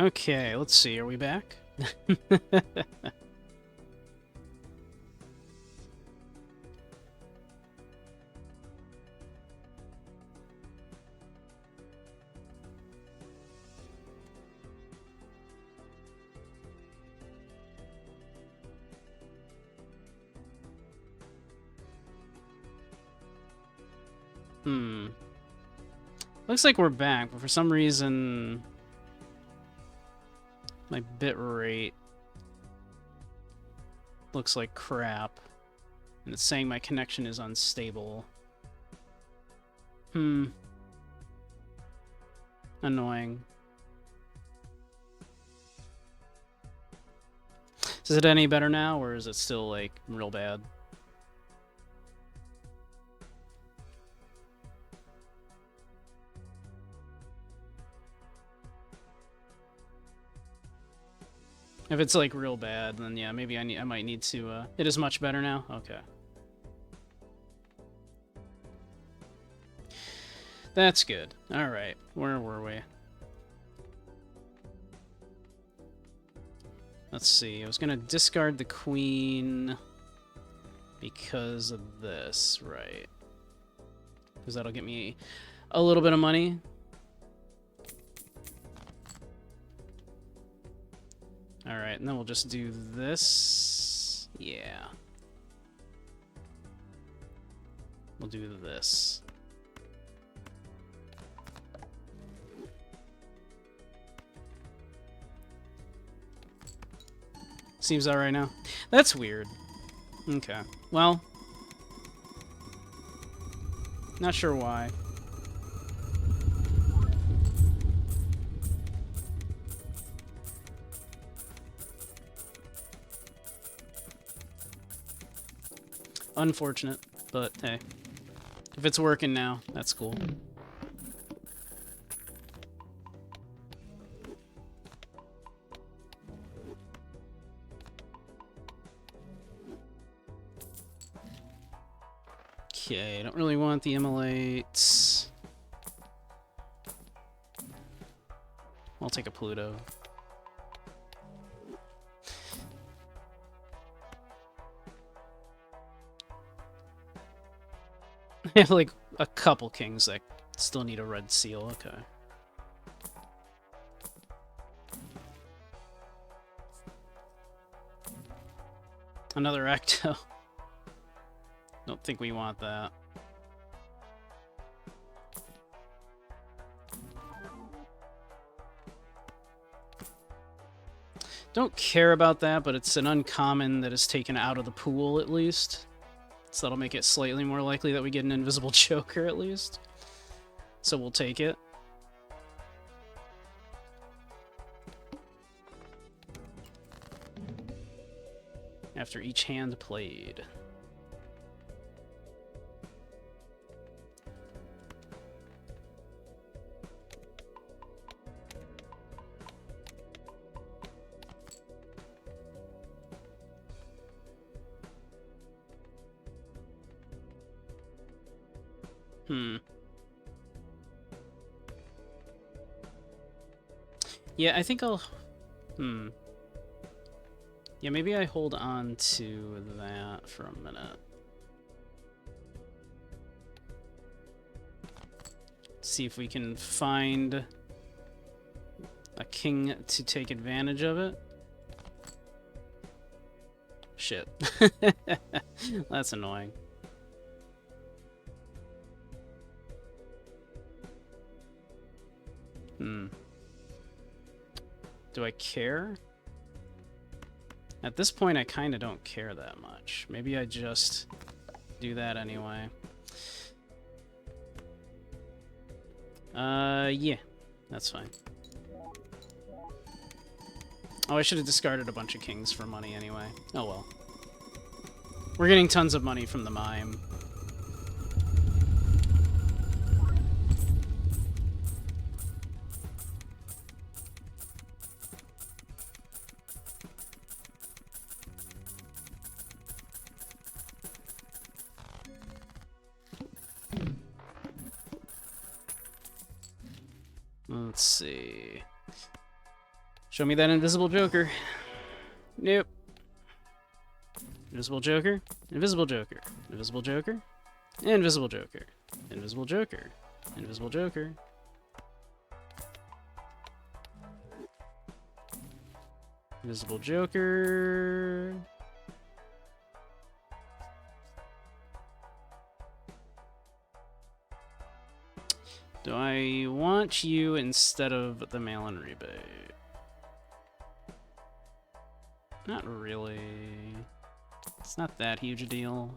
Okay, let's see. Are we back? Hmm. Looks like we're back, but for some reason my bit rate looks like crap. And it's saying my connection is unstable. Annoying. Is it any better now, or is it still, like, real bad? If it's, like, real bad, then yeah, maybe I might need to, It is much better now? Okay. That's good. Alright, where were we? Let's see, I was gonna discard the queen because of this, right? Because that'll get me a little bit of money. Alright, and then we'll just do this. Yeah. We'll do this. Seems alright now. That's weird. Okay. Well. Not sure why. Unfortunate, but hey. If it's working now, that's cool. Okay, I don't really want the ML8s. I'll take a Pluto. I have like a couple kings that still need a red seal. Okay. Another Ecto. Don't think we want that. Don't care about that, but it's an uncommon that is taken out of the pool at least. So that'll make it slightly more likely that we get an invisible choker at least. So we'll take it. After each hand played. Yeah, I think I'll... Yeah, maybe I hold on to that for a minute. See if we can find a king to take advantage of it. Shit. That's annoying. Do I care? At this point, I kind of don't care that much. Maybe I just do that anyway. Yeah. That's fine. Oh, I should have discarded a bunch of kings for money anyway. Oh well. We're getting tons of money from the mime. Let's see. Show me that invisible joker. Nope. Invisible joker. Invisible joker. Invisible joker. Invisible joker. Invisible joker. Invisible joker. Invisible joker. Do I want you instead of the mail-in rebate? Not really. It's not that huge a deal.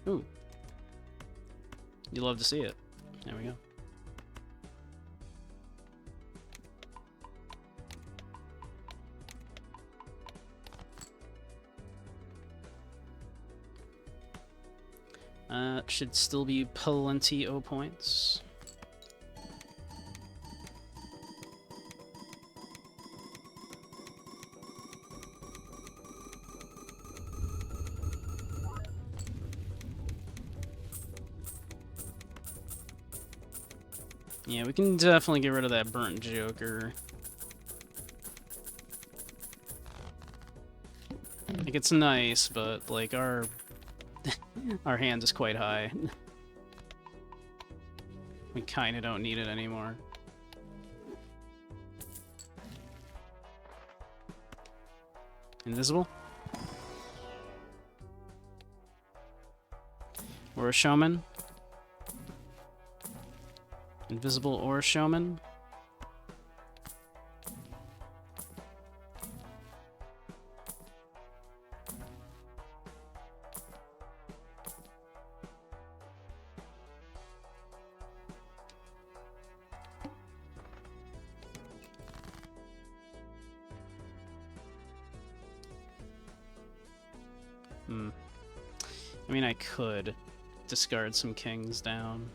Ooh. You love to see it. There we go. Should still be plenty of points. Yeah, we can definitely get rid of that burnt joker. Like, it's nice, but, like, our hand is quite high. We kinda don't need it anymore. Invisible? Or a showman? Invisible or showman? I mean, I could discard some kings down.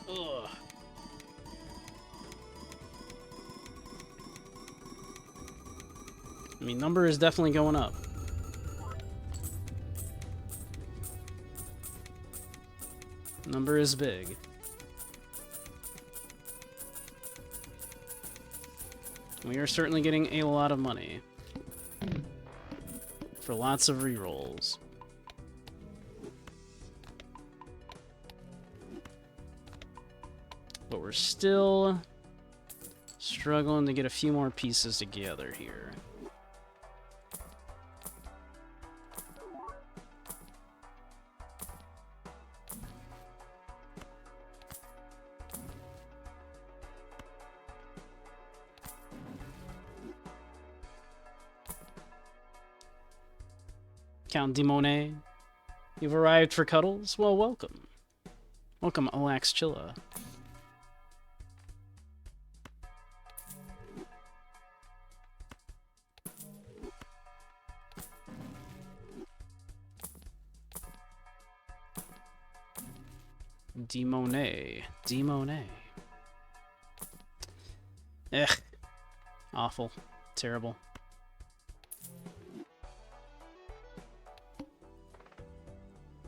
Ugh. I mean, number is definitely going up. Number is big. We are certainly getting a lot of money for lots of rerolls. But we're still struggling to get a few more pieces together here. Count de Monet, you've arrived for cuddles? Well, welcome. Welcome, Alax Chilla. De Monet. De Monet. Ugh. Awful. Terrible.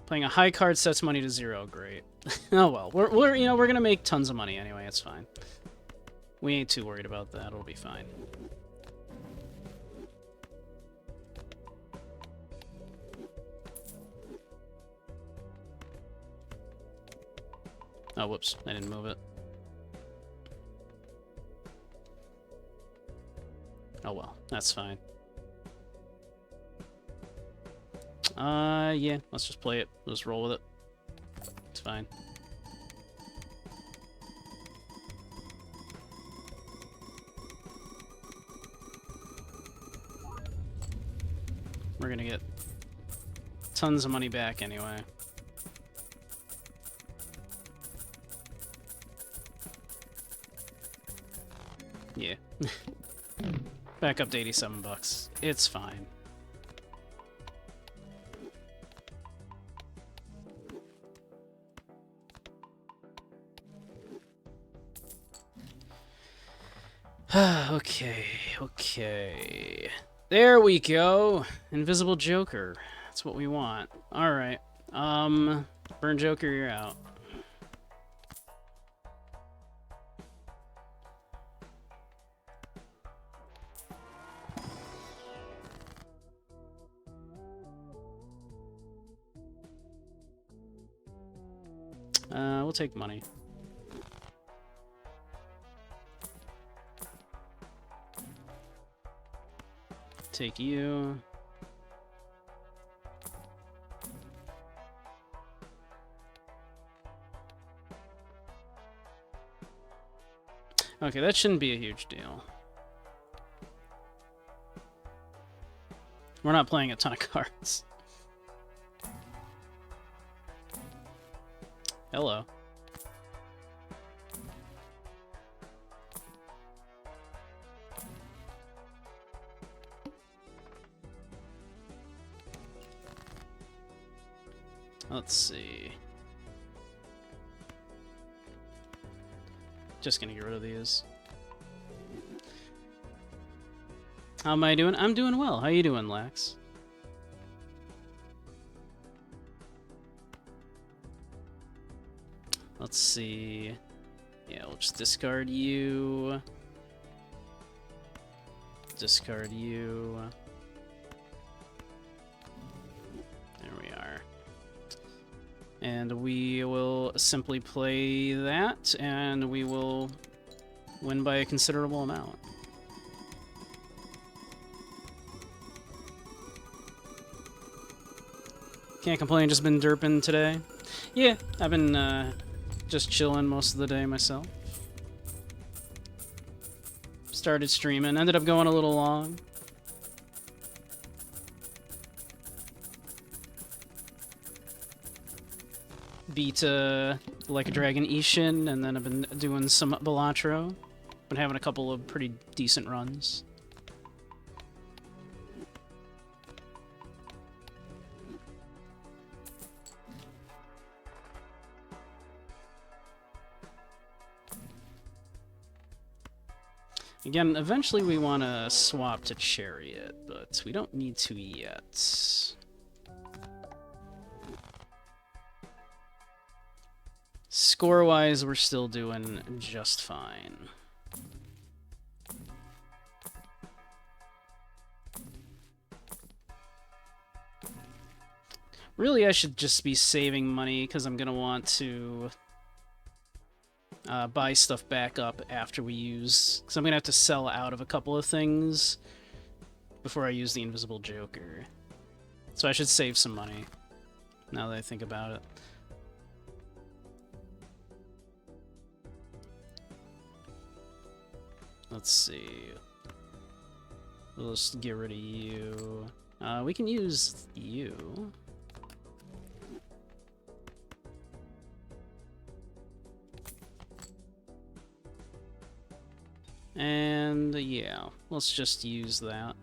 Playing a high card sets money to 0. Great. Oh well. We're gonna make tons of money anyway. It's fine. We ain't too worried about that. It'll be fine. Oh, whoops. I didn't move it. Oh well. That's fine. Yeah, let's just play it. Let's roll with it. It's fine. We're gonna get tons of money back anyway. Yeah. Back up to 87 bucks. It's fine. Okay. There we go. Invisible Joker. That's what we want. Alright. Burn Joker, you're out. We'll take money. Take you. Okay, that shouldn't be a huge deal. We're not playing a ton of cards. Hello. Let's see. Just gonna get rid of these. How am I doing? I'm doing well. How you doing, Lax? Let's see. Yeah, we'll just discard you. Discard you. There we are. And we will simply play that, and we will win by a considerable amount. Can't complain, just been derping today. Yeah, I've been just chilling most of the day myself. Started streaming, ended up going a little long. Beat Like a Dragon Ishin, and then I've been doing some Balatro. Been having a couple of pretty decent runs. Again, eventually we want to swap to Chariot, but we don't need to yet. Score-wise, we're still doing just fine. Really, I should just be saving money, because I'm going to want to buy stuff back up after we use... Because I'm going to have to sell out of a couple of things before I use the Invisible Joker. So I should save some money, now that I think about it. Let's see. We'll just get rid of you. We can use you. And yeah, let's just use that.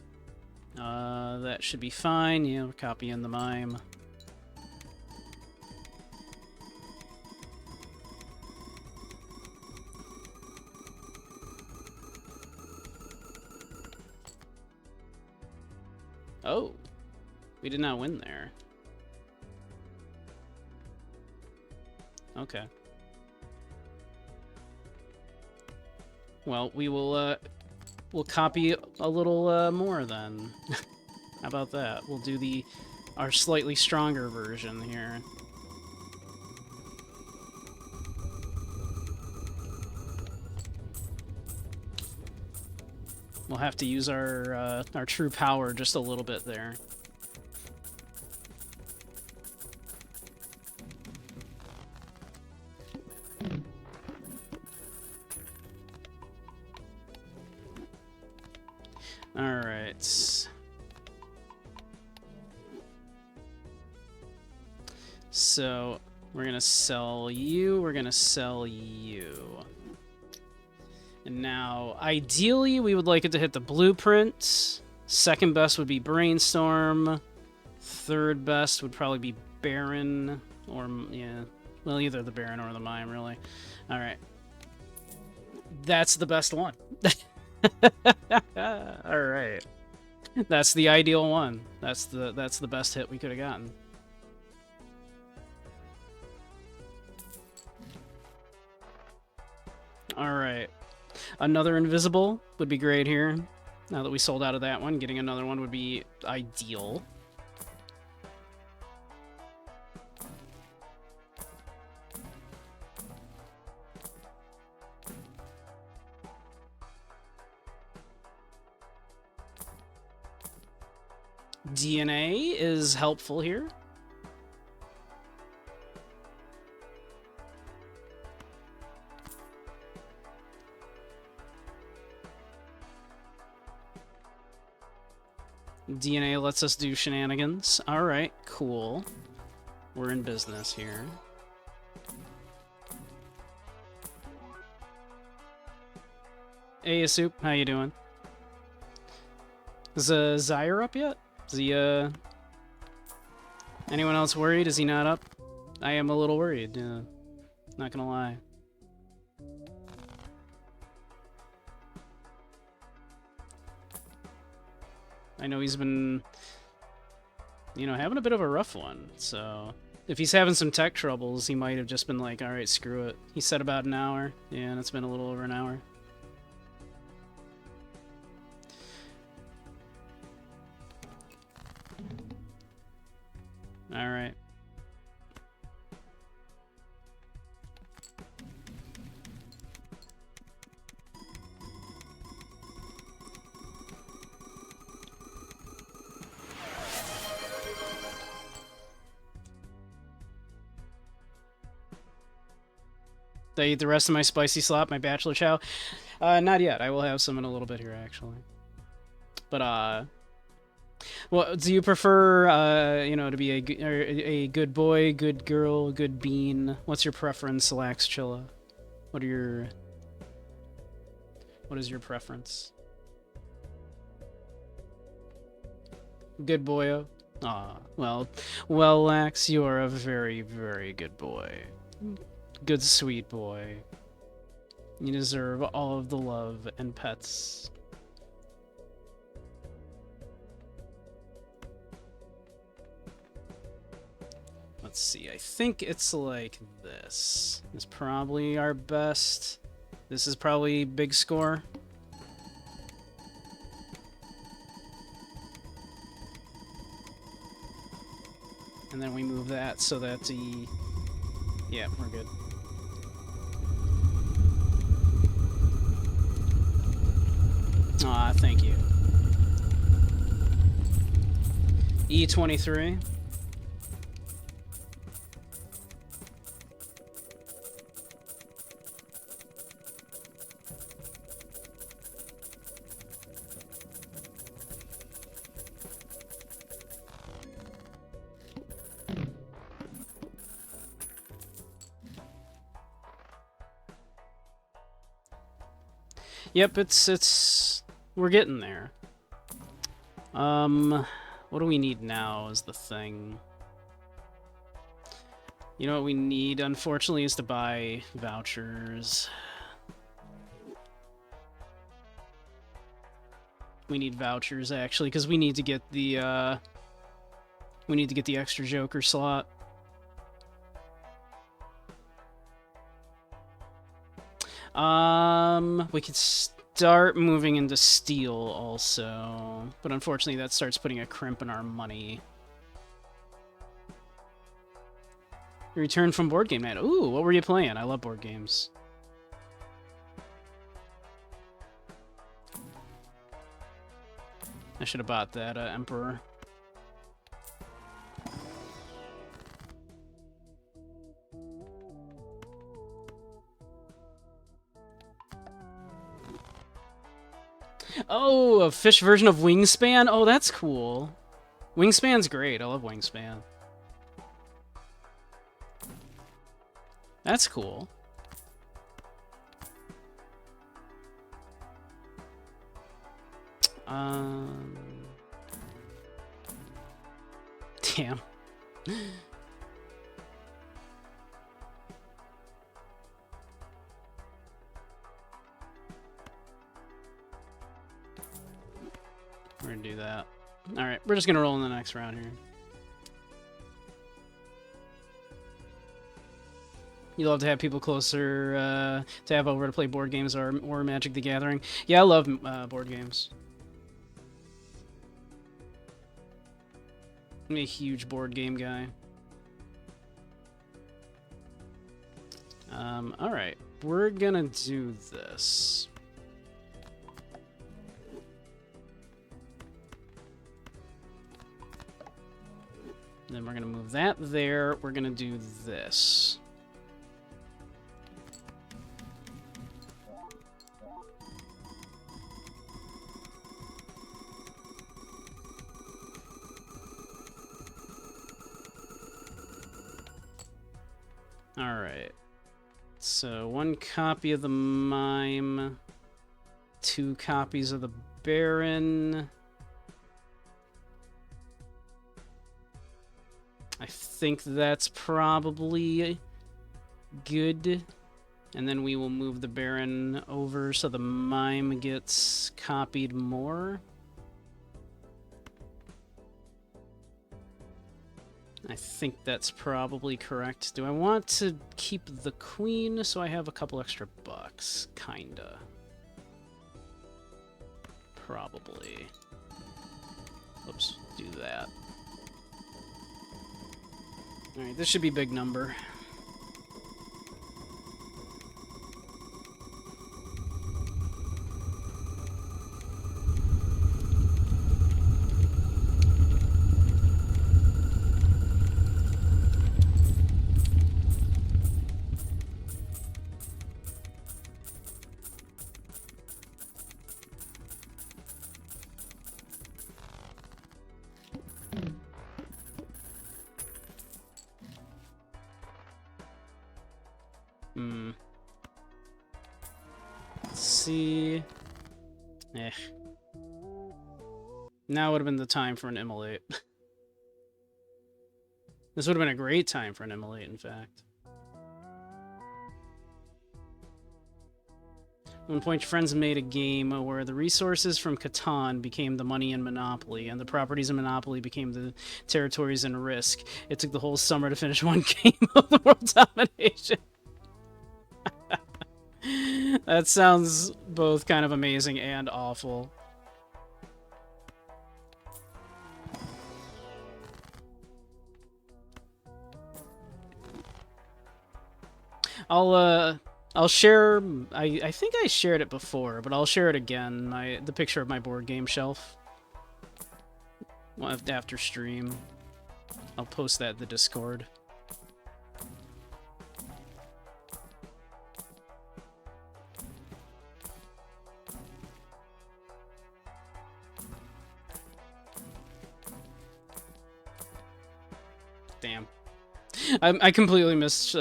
That should be fine. Yeah, we're copying the mime. Oh, we did not win there. Okay. Well, we will, we'll copy a little, more then. How about that? We'll do our slightly stronger version here. We'll have to use our true power just a little bit there. Alright. so we're gonna sell you, we're gonna sell you. And now, ideally, we would like it to hit the blueprint. Second best would be Brainstorm. Third best would probably be Baron, or, yeah, well, either the Baron or the Mime, really. Alright. That's the best one. Alright. That's the ideal one. That's the best hit we could have gotten. Alright. Another invisible would be great here. Now that we sold out of that one, getting another one would be ideal. DNA is helpful here. DNA lets us do shenanigans. Alright, cool. We're in business here. Hey, Asup, how you doing? Is Zyre up yet? Is he, anyone else worried? Is he not up? I am a little worried, not gonna lie. I know he's been, you know, having a bit of a rough one, so if he's having some tech troubles, he might have just been like, alright, screw it. He said about an hour. Yeah, and it's been a little over an hour. Alright. Did I eat the rest of my spicy slop, my bachelor chow? Not yet. I will have some in a little bit here, actually. But, well, do you prefer, you know, to be a good boy, good girl, good bean? What's your preference, Laxchilla? What is your preference? Good boyo? Aw, well, Lax, you are a very, very good boy. Good, sweet boy. You deserve all of the love and pets. Let's see, I think it's like this. It's probably our best. This is probably big score. And then we move that so that the... Yeah, we're good. Aw, thank you. E23. Yep, we're getting there. What do we need now is the thing. You know what we need, unfortunately, is to buy vouchers. We need vouchers, actually, because we need to get the, extra Joker slot. We could start moving into steel also, but unfortunately that starts putting a crimp in our money. Return from board game night. Ooh, what were you playing? I love board games. I should have bought that Emperor. Oh, a fish version of Wingspan? Oh, that's cool. Wingspan's great. I love Wingspan. That's cool. Damn. We're gonna do that. Alright, we're just gonna roll in the next round here. You love to have people closer to have over to play board games or Magic the Gathering. Yeah, I love board games. I'm a huge board game guy. Alright, we're gonna do this. Then we're gonna move that there. We're gonna do this. Alright. So, 1 copy of the Mime, 2 copies of the Baron. I think that's probably good. And then we will move the Baron over so the Mime gets copied more. I think that's probably correct. Do I want to keep the Queen so I have a couple extra bucks? Kinda. Probably. Oops, do that. Alright, this should be big number. Let's see. Now would have been the time for an immolate. This would have been a great time for an immolate, in fact. At one point, your friends made a game where the resources from Catan became the money in Monopoly, and the properties in Monopoly became the territories in Risk. It took the whole summer to finish one game of the world domination. That sounds both kind of amazing and awful. I'll share. I think I shared it before, but I'll share it again. The picture of my board game shelf. After stream, I'll post that in the Discord. Damn, I completely missed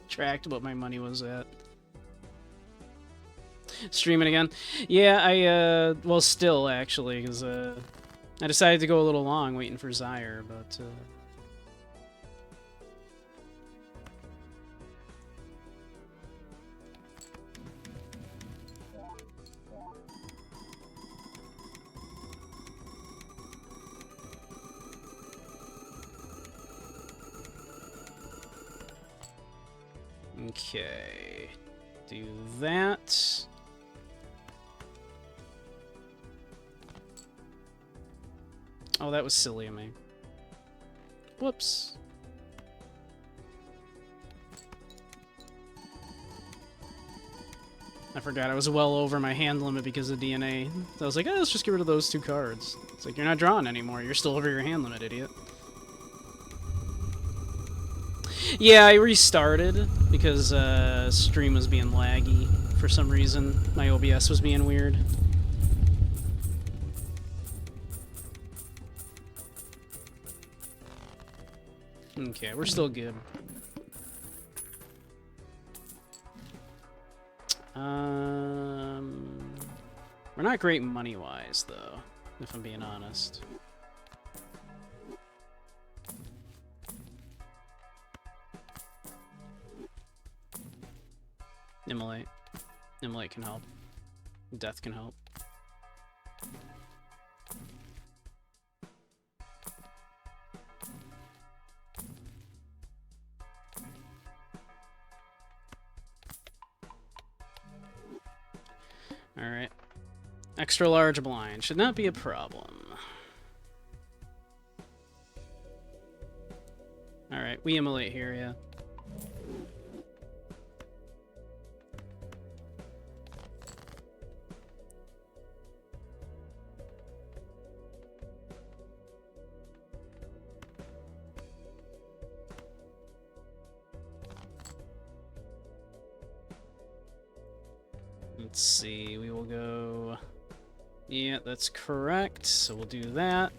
tracked what my money was at. Streaming again? Yeah, well, still, actually, because, I decided to go a little long waiting for Zyre, but, okay. Do that. Oh, that was silly of me. Whoops. I forgot I was well over my hand limit because of DNA. So I was like, oh, let's just get rid of those 2 cards. It's like, you're not drawing anymore. You're still over your hand limit, idiot. Yeah, I restarted because stream was being laggy for some reason. My OBS was being weird. Okay, we're still good. We're not great money-wise, though, if I'm being honest. Immolate. Immolate can help. Death can help. Alright. Extra large blind. Should not be a problem. Alright, we immolate here, yeah. Let's see, we will go... Yeah, that's correct, so we'll do that.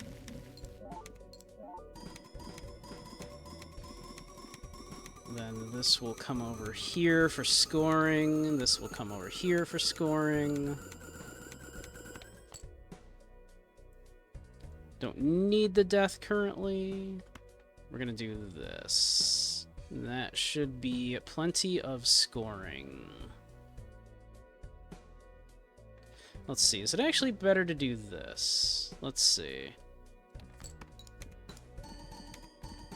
Then this will come over here for scoring. This will come over here for scoring. Don't need the death currently. We're gonna do this. That should be plenty of scoring. Let's see, is it actually better to do this? Let's see.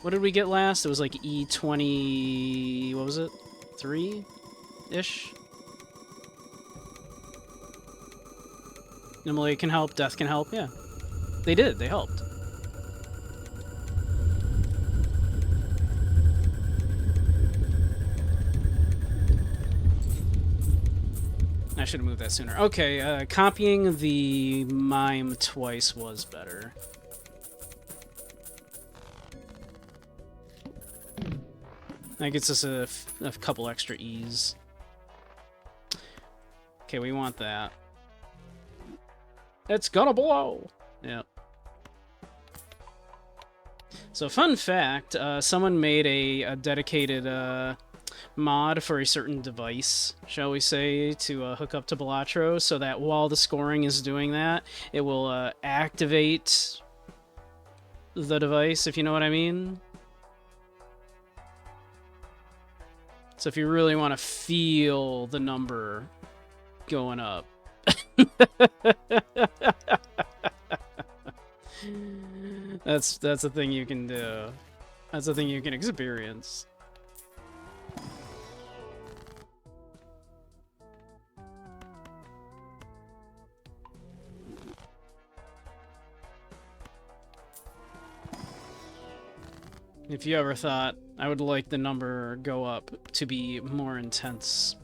What did we get last? It was like E20... what was it? 3-ish? Immolate can help, death can help, yeah. They did, they helped. I should have moved that sooner. Okay, copying the mime twice was better. That gets us a couple extra E's. Okay, we want that. It's gonna blow! Yep. So, fun fact, someone made a dedicated, mod for a certain device, shall we say, to hook up to Balatro, so that while the scoring is doing that, it will activate the device, if you know what I mean. So if you really want to feel the number going up. That's a thing you can do. That's a thing you can experience. If you ever thought I would like the number go up to be more intense.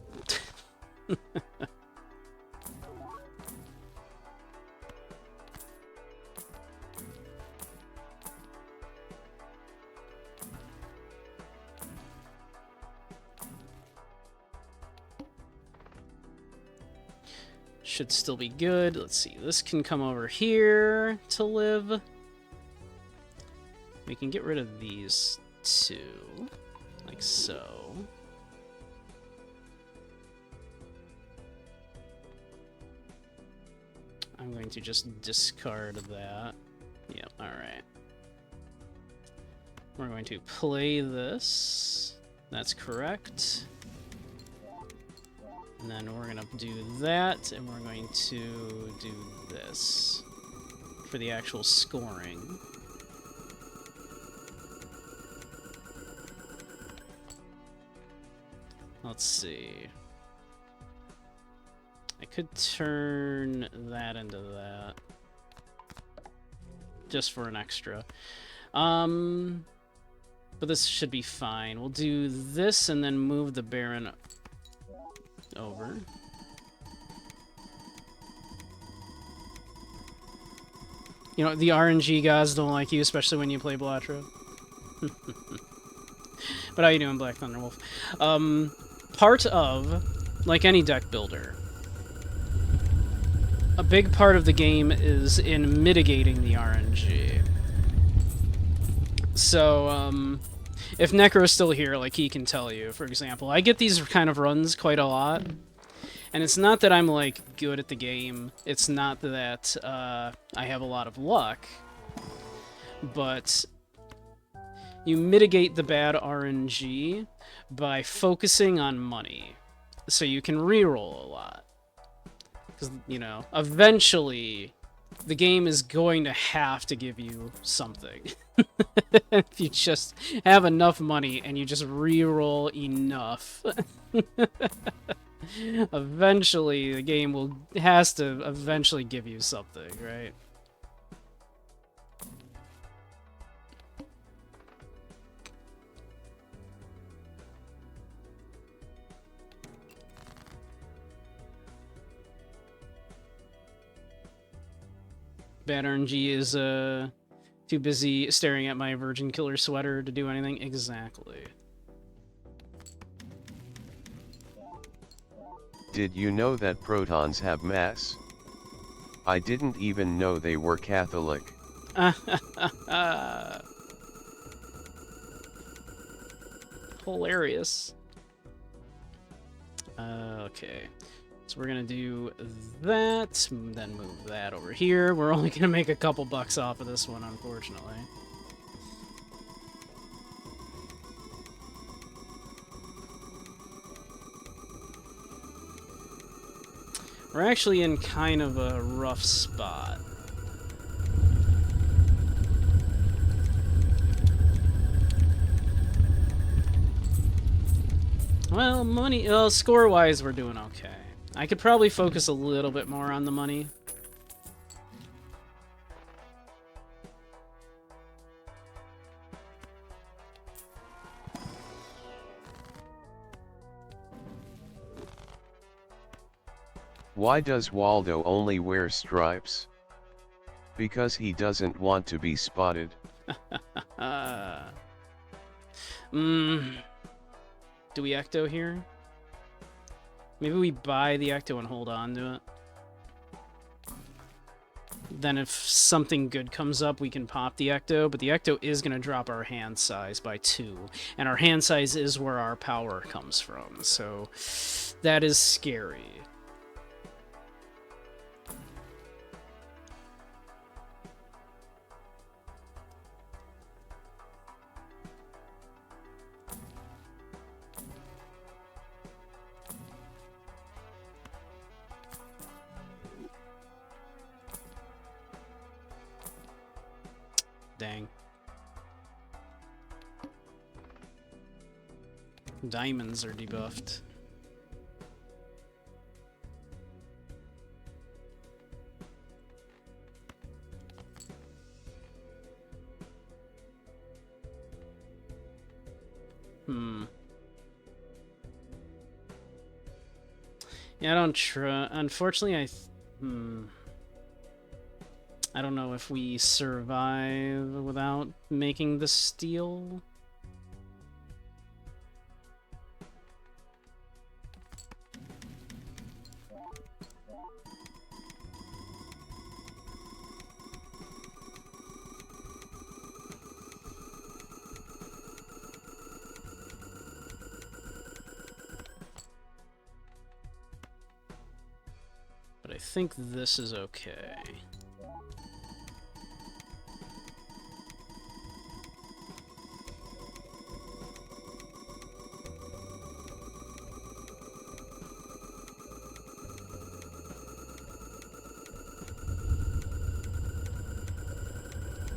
Should still be good. Let's see, this can come over here to live. We can get rid of these two, like so. I'm going to just discard that. Yep, alright. We're going to play this. That's correct. And then we're going to do that, and we're going to do this for the actual scoring. Let's see. I could turn that into that. Just for an extra. But this should be fine. We'll do this and then move the Baron over. You know, the RNG guys don't like you, especially when you play Balatro. But how you doing, Black Thunderwolf? Part of, like any deck builder, a big part of the game is in mitigating the RNG. So, if Necro's still here, like he can tell you, for example, I get these kind of runs quite a lot, And it's not that I'm, like, good at the game. It's not that I have a lot of luck. But you mitigate the bad RNG by focusing on money. So you can reroll a lot. Because, you know, eventually the game is going to have to give you something. If you just have enough money and you just reroll enough. Eventually the game has to eventually give you something, right? Bad RNG is too busy staring at my Virgin Killer sweater to do anything. Exactly. Did you know that protons have mass? I didn't even know they were Catholic. Hilarious. Okay. So we're gonna do that, then move that over here. We're only gonna make a couple bucks off of this one, unfortunately. We're actually in kind of a rough spot. Well, money, score-wise, we're doing okay. I could probably focus a little bit more on the money. Why does Waldo only wear stripes? Because he doesn't want to be spotted. Do we Ecto here? Maybe we buy the Ecto and hold on to it. Then if something good comes up, we can pop the Ecto, but the Ecto is going to drop our hand size by 2. And our hand size is where our power comes from, so that is scary. Dang. Diamonds are debuffed. Yeah, I don't trust. Unfortunately, I don't know if we survive without making the steal. But I think this is okay.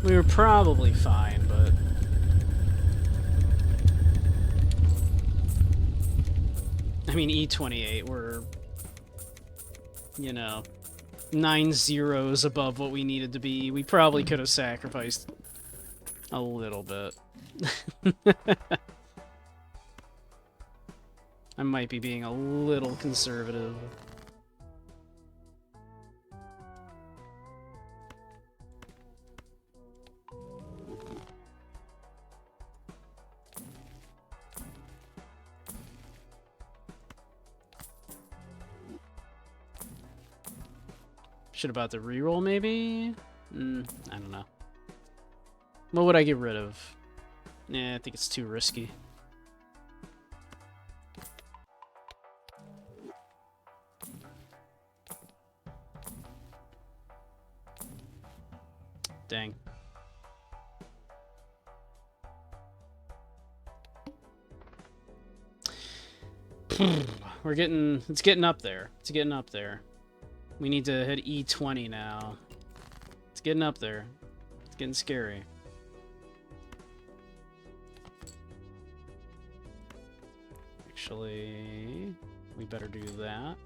We were probably fine, but... I mean, E28, we're... you know, 9 zeros above what we needed to be. We probably could have sacrificed a little bit. I might be being a little conservative. Should about the reroll, maybe? I don't know. What would I get rid of? Yeah, I think it's too risky. Dang. It's getting up there. It's getting up there. We need to hit E20 now. It's getting up there. It's getting scary. Actually, we better do that.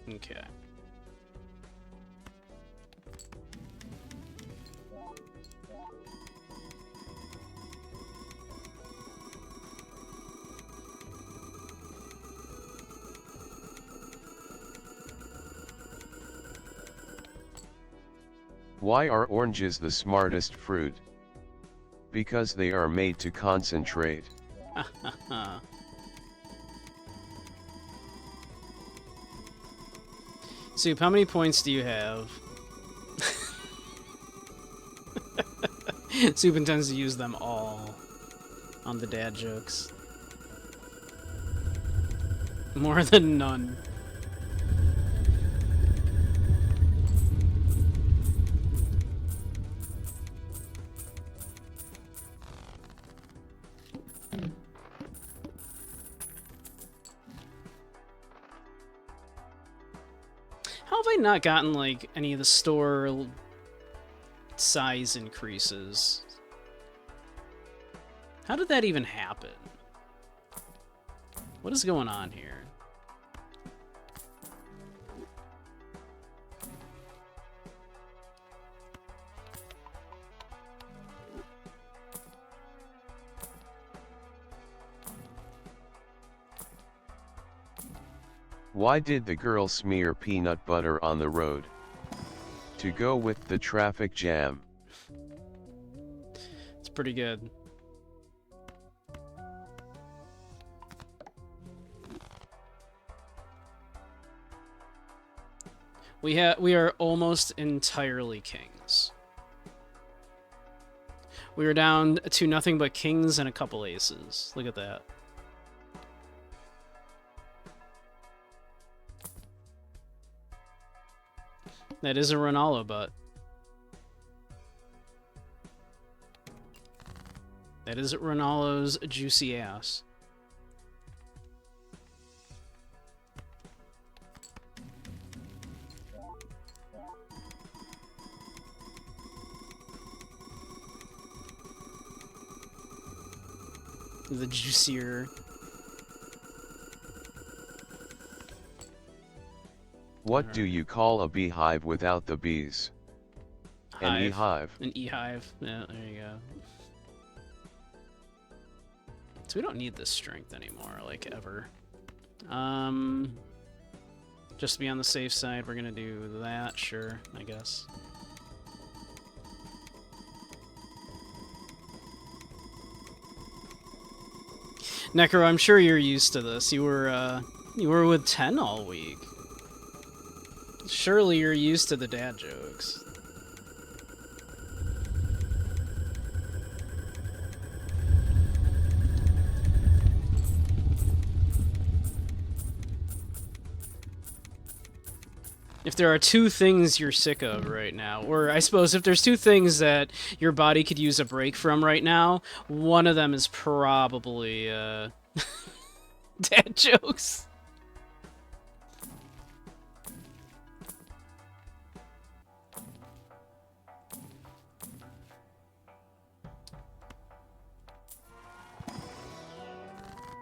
Okay. Why are oranges the smartest fruit? Because they are made to concentrate. Soup, how many points do you have? Soup intends to use them all on the dad jokes. More than none. How have I not gotten, like, any of the store size increases? How did that even happen? What is going on here? Why did the girl smear peanut butter on the road? To go with the traffic jam. It's pretty good. We are almost entirely kings. We are down to nothing but kings and a couple aces. Look at that. That is a Ronaldo butt. That is Ronaldo's juicy ass. The juicier. What do you call a beehive without the bees? An beehive. An e-hive. Yeah, there you go. So we don't need this strength anymore, like, ever. Just to be on the safe side, we're gonna do that, sure, I guess. Necro, I'm sure you're used to this. You were with 10 all week. Surely you're used to the dad jokes. If there are two things you're sick of right now, or I suppose if there's two things that your body could use a break from right now, one of them is probably, dad jokes.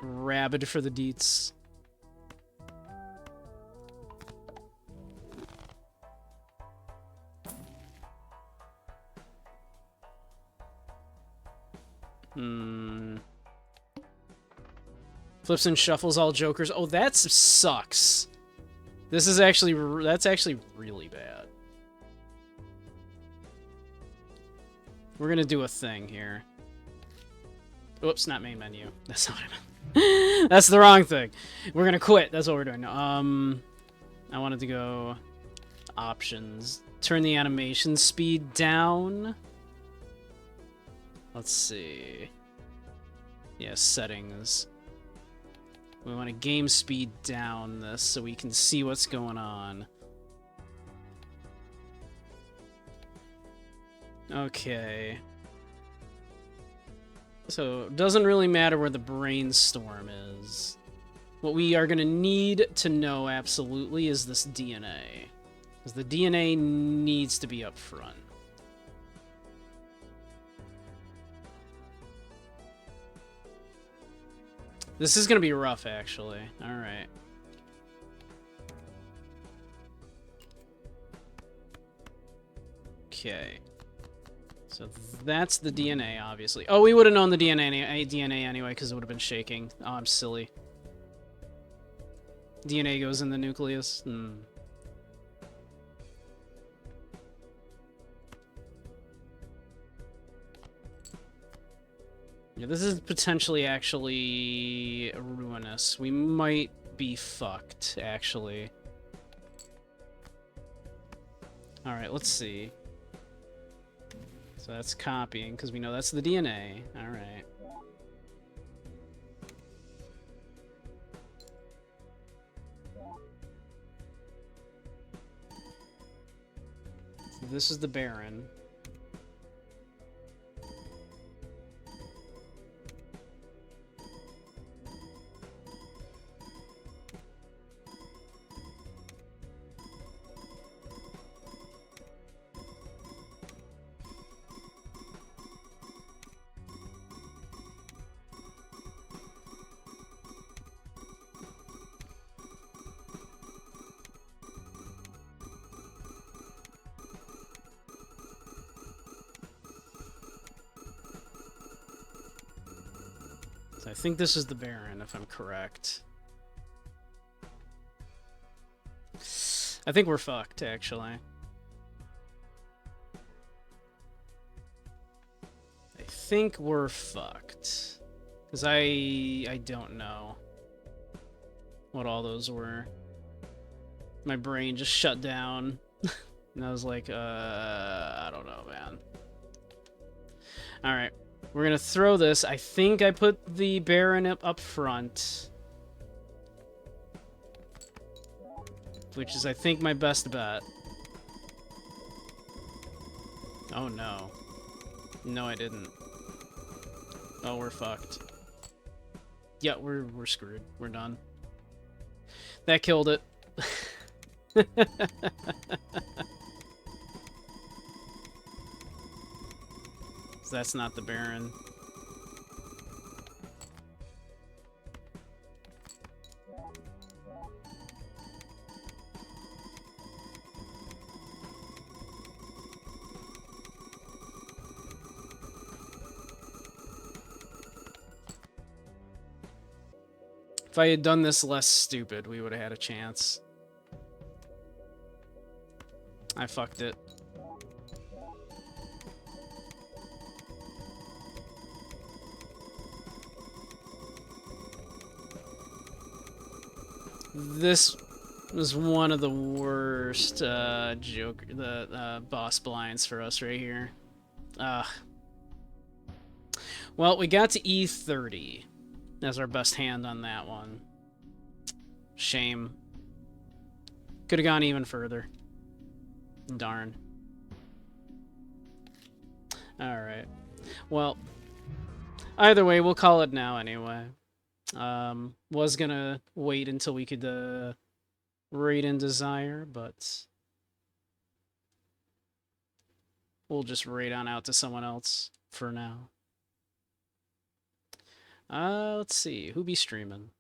Rabid for the deets. Flips and shuffles all jokers. Oh, that sucks. That's actually really bad. We're gonna do a thing here. Oops, not main menu. That's not what I meant. That's the wrong thing. We're gonna quit. That's what we're doing. I wanted to go options. Turn the animation speed down. Let's see. Yeah, settings. We want to game speed down this so we can see what's going on. Okay. So, it doesn't really matter where the brainstorm is. What we are going to need to know absolutely is this DNA. Because the DNA needs to be up front. This is going to be rough, actually. Alright. Okay. So that's the DNA, obviously. Oh, we would have known the DNA anyway, because it would have been shaking. Oh, I'm silly. DNA goes in the nucleus. Yeah, this is potentially actually ruinous. We might be fucked, actually. Alright, let's see. So that's copying, because we know that's the DNA. Alright. So this is the Baron. So I think this is the Baron, if I'm correct. I think we're fucked, actually. I think we're fucked. Because I don't know what all those were. My brain just shut down. And I was like, I don't know, man. Alright. We're gonna throw this. I think I put the Baron up front. Which is, I think, my best bet. Oh, no. No, I didn't. Oh, we're fucked. Yeah, we're screwed. We're done. That killed it. So that's not the Baron. If I had done this less stupid, we would have had a chance. I fucked it. This was one of the worst boss blinds for us right here. Well, we got to E30 as our best hand on that one. Shame. Could have gone even further. Darn. Alright. Well, either way, we'll call it now anyway. Was gonna wait until we could raid in Desire, but we'll just raid on out to someone else for now. Let's see, who be streaming?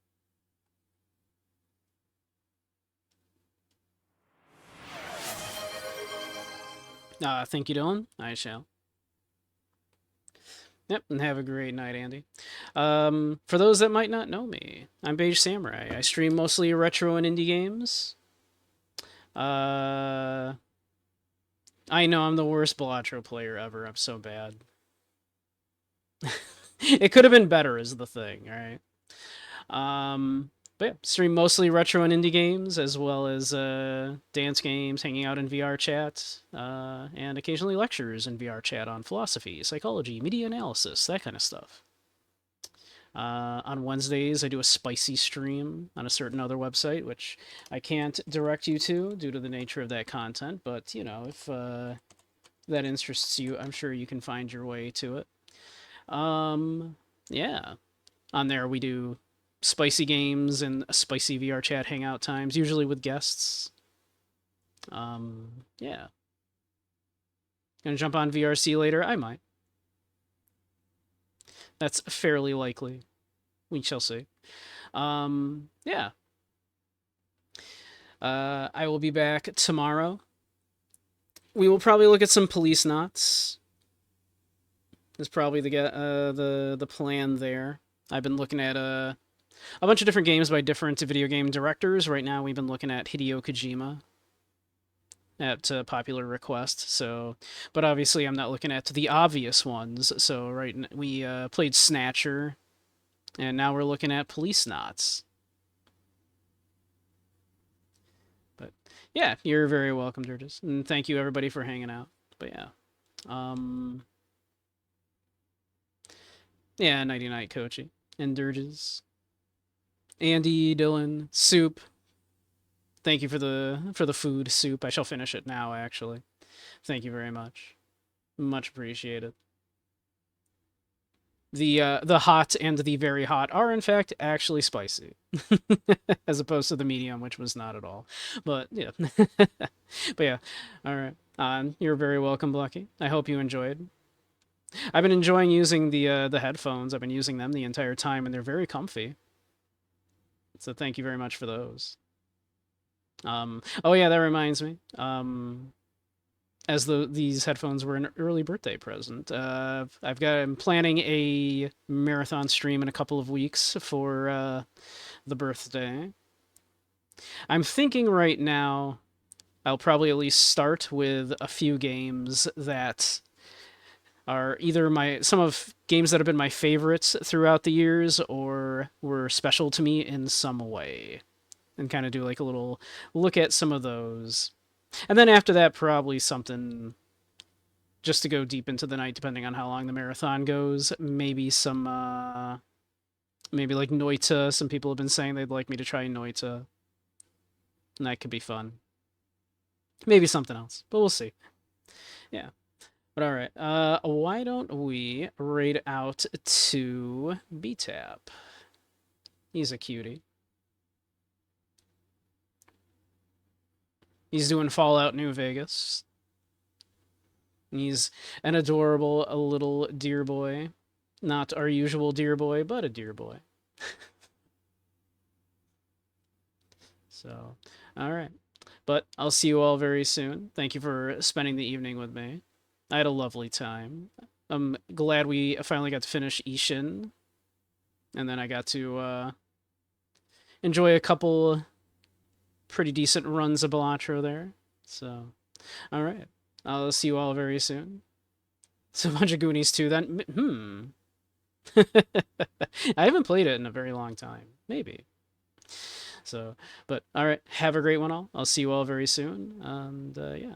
Thank you, Dylan. I shall. Yep, and have a great night, Andy. For those that might not know me, I'm Beige Samurai. I stream mostly retro and indie games. I know I'm the worst Balatro player ever. I'm so bad. It could have been better is the thing, alright? But yeah, stream mostly retro and indie games, as well as dance games, hanging out in VR chat, and occasionally lectures in VR chat on philosophy, psychology, media analysis, that kind of stuff. On Wednesdays, I do a spicy stream on a certain other website, which I can't direct you to due to the nature of that content, but, you know, that interests you, I'm sure you can find your way to it. Yeah. On there we do spicy games and spicy VR chat hangout times, usually with guests. Yeah. Gonna jump on VRC later? I might. That's fairly likely. We shall see. Yeah. I will be back tomorrow. We will probably look at some police knots. Is probably the plan there. I've been looking at a bunch of different games by different video game directors. Right now, we've been looking at Hideo Kojima at popular request. So, but obviously, I'm not looking at the obvious ones. So, we played Snatcher, and now we're looking at Police Knots. But yeah, you're very welcome, Dirges, and thank you everybody for hanging out. But yeah, yeah, nighty night, Coachy and Dirges, Andy, Dylan, Soup. Thank you for the food, Soup. I shall finish it now. Actually, thank you very much. Much appreciated. The hot and the very hot are in fact actually spicy, as opposed to the medium, which was not at all. But yeah, but yeah, all right. You're very welcome, Lucky. I hope you enjoyed. I've been enjoying using the headphones. I've been using them the entire time, and they're very comfy. So thank you very much for those. Oh yeah, that reminds me. As though these headphones were an early birthday present. I'm planning a marathon stream in a couple of weeks for the birthday. I'm thinking right now I'll probably at least start with a few games that are either some of games that have been my favorites throughout the years or were special to me in some way, and kind of do like a little look at some of those. And then after that, probably something just to go deep into the night, depending on how long the marathon goes. Maybe maybe like Noita. Some people have been saying they'd like me to try Noita, and that could be fun. Maybe something else, but we'll see. Yeah. But all right. Why don't we raid out to B-Tap? He's a cutie. He's doing Fallout New Vegas. He's an adorable a little deer boy. Not our usual deer boy, but a deer boy. So, all right. But I'll see you all very soon. Thank you for spending the evening with me. I had a lovely time. I'm glad we finally got to finish Ishin. And then I got to enjoy a couple pretty decent runs of Balatro there. So, all right. I'll see you all very soon. It's a bunch of Goonies too, then. I haven't played it in a very long time. Maybe. So, but all right. Have a great one all. I'll see you all very soon. And yeah.